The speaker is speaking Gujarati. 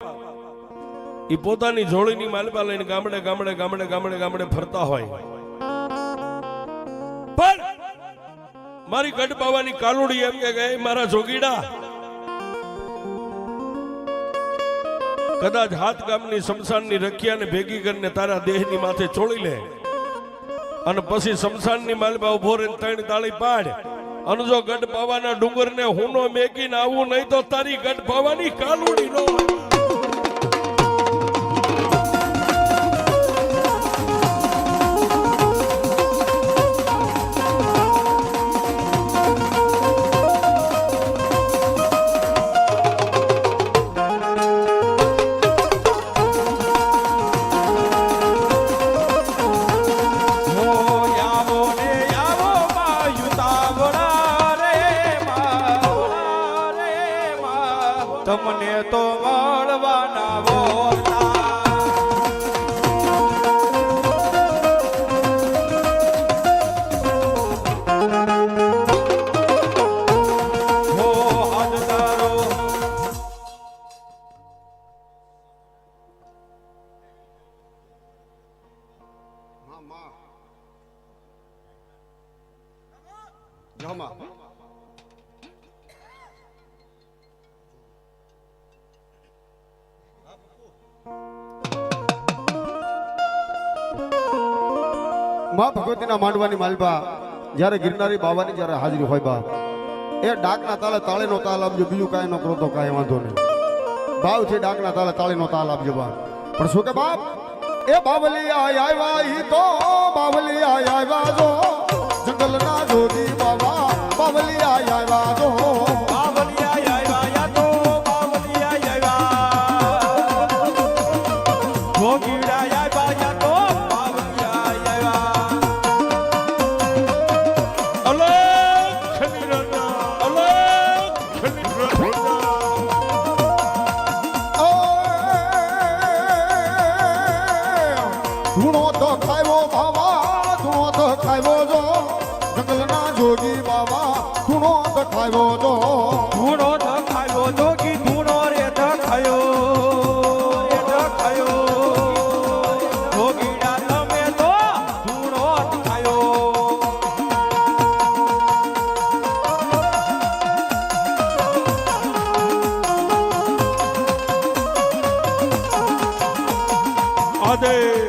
એ પોતાની જોડીની માલપા લઈને ગામડે ગામડે ગામડે ગામડે ગામડે ફરતા હોય, પણ મારી ગઢ બાવાની કાલુડી એમ કે મારા જોગીડા કદાચ હાથ ગામની શમશાનની રખિયાને ભેગી કરીને તારા દેહની માથે ચોળી લે અને પછી શમશાનની માલપા ઉભો રહીને ત્રણ તાળી પાડ અને જો ગઢ બાવાના ડુંગરને હુંનો મેકીને આવું નહીં તો તારી ગઢ બાવાની કાલુડી નો તમને તો મળવાના બોલતા હો હાજદારો મામા જમા માં ભગવતીના માંડવાની માલબા જ્યારે ગિરનારી બાવાની જ્યારે હાજરી હોય બા એ ડાકના તાલે તાળેનો તાલ આપજો, બીજું કાંઈ ન કરો તો કાંઈ વાંધો નહીં. ભાવથી ડાકના તાલે તાળેનો તાલ આપજો બા. પણ શું કે બાપ એ બાવલી આવ્યા ઈ તો બાવલી આવ્યા જો જંગલના જોગી બાબા બાવલી આવ્યા જો બાવલી આવ્યા તો બાવલી આવ્યા જોગીડા આવ્યા તો ધૂણો તો ખાયો બાબા ધૂણો તો ખાયો જો જંગલના જોગી બાબા ધૂણો તો ખાયો જો ધૂણો તો ખાયો જોગી ધૂણો રે તો ખાયો જોગીડા તમે તો ધૂણો તો ખાયો આદે